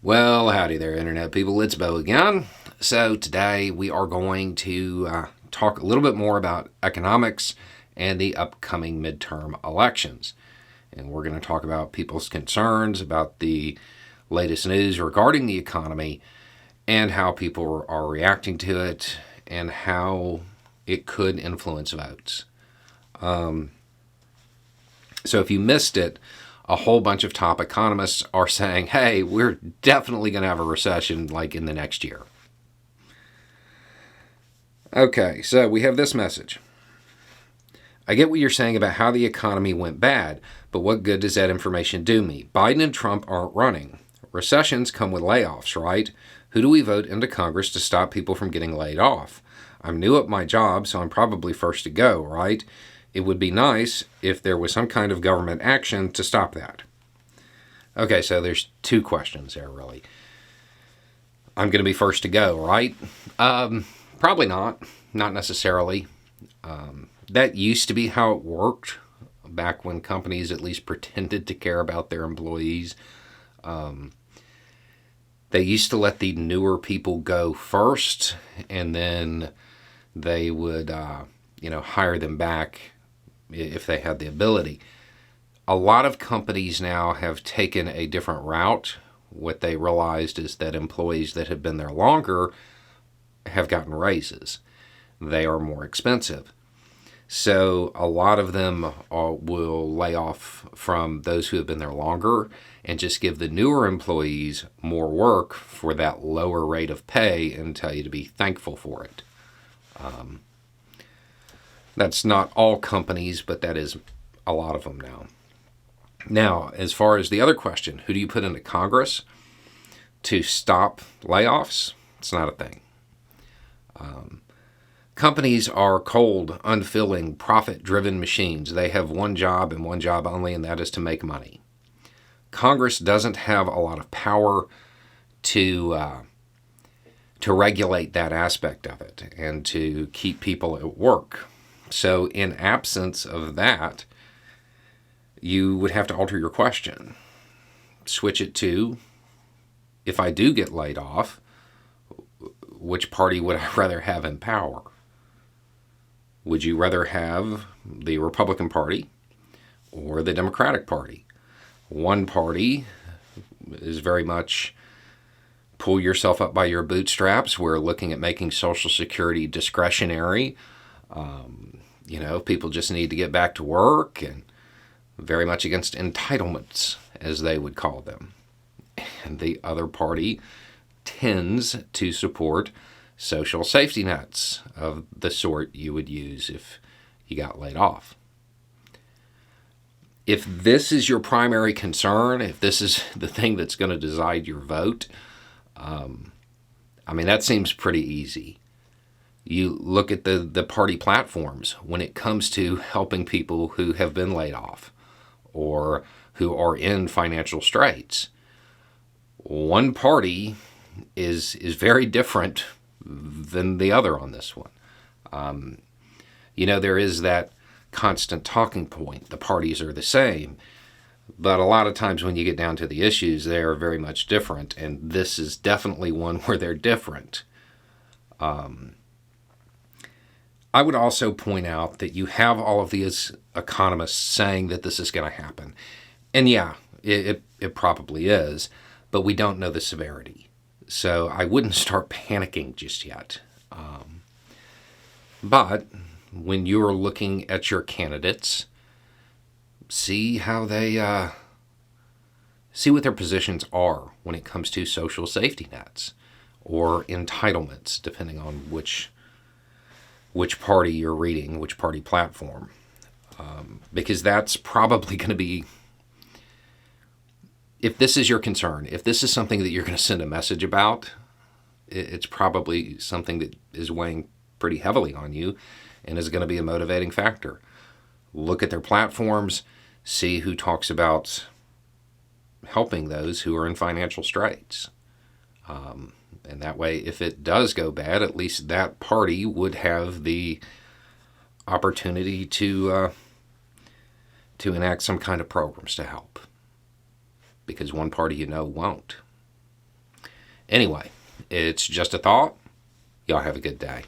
Well, howdy there, Internet people. It's Bo again. So, today we are going to talk a little bit more about economics and the upcoming midterm elections. And we're going to talk about people's concerns about the latest news regarding the economy and how people are reacting to it and how it could influence votes. So, if you missed it, a whole bunch of top economists are saying, hey, we're definitely going to have a recession like in the next year. Okay, so we have this message. I get what you're saying about how the economy went bad, but what good does that information do me? Biden and Trump aren't running. Recessions come with layoffs, right? Who do we vote into Congress to stop people from getting laid off? I'm new at my job, so I'm probably first to go, right? It would be nice if there was some kind of government action to stop that. Okay, so there's two questions there, really. I'm going to be first to go, right? Probably not. Not necessarily. That used to be how it worked back when companies at least pretended to care about their employees. They used to let the newer people go first, and then they would, hire them back if they had the ability. A lot of companies now have taken a different route. What they realized is that employees that have been there longer have gotten raises. They are more expensive. So a lot of them will lay off from those who have been there longer and just give the newer employees more work for that lower rate of pay and tell you to be thankful for it. That's not all companies, but that is a lot of them now. Now, as far as the other question, who do you put into Congress to stop layoffs? It's not a thing. Companies are cold, unfilling, profit-driven machines. They have one job and one job only, and that is to make money. Congress doesn't have a lot of power to regulate that aspect of it and to keep people at work. So in absence of that, you would have to alter your question. Switch it to, if I do get laid off, which party would I rather have in power? Would you rather have the Republican Party or the Democratic Party? One party is very much pull yourself up by your bootstraps. We're looking at making Social Security discretionary. People just need to get back to work, and very much against entitlements, as they would call them. And the other party tends to support social safety nets of the sort you would use if you got laid off. If this is your primary concern, if this is the thing that's going to decide your vote, that seems pretty easy. You look at the party platforms when it comes to helping people who have been laid off or who are in financial straits. One party is very different than the other on this one. There is that constant talking point. The parties are the same, but a lot of times when you get down to the issues, they are very much different, and this is definitely one where they're different. I would also point out that you have all of these economists saying that this is going to happen. And yeah, it probably is, but we don't know the severity. So I wouldn't start panicking just yet. But when you're looking at your candidates, see how they see what their positions are when it comes to social safety nets or entitlements, depending on which party you're reading, which party platform. Because that's probably going to be, if this is your concern, if this is something that you're going to send a message about, it's probably something that is weighing pretty heavily on you and is going to be a motivating factor. Look at their platforms, see who talks about helping those who are in financial straits. And that way, if it does go bad, at least that party would have the opportunity to enact some kind of programs to help. Because one party won't. Anyway, it's just a thought. Y'all have a good day.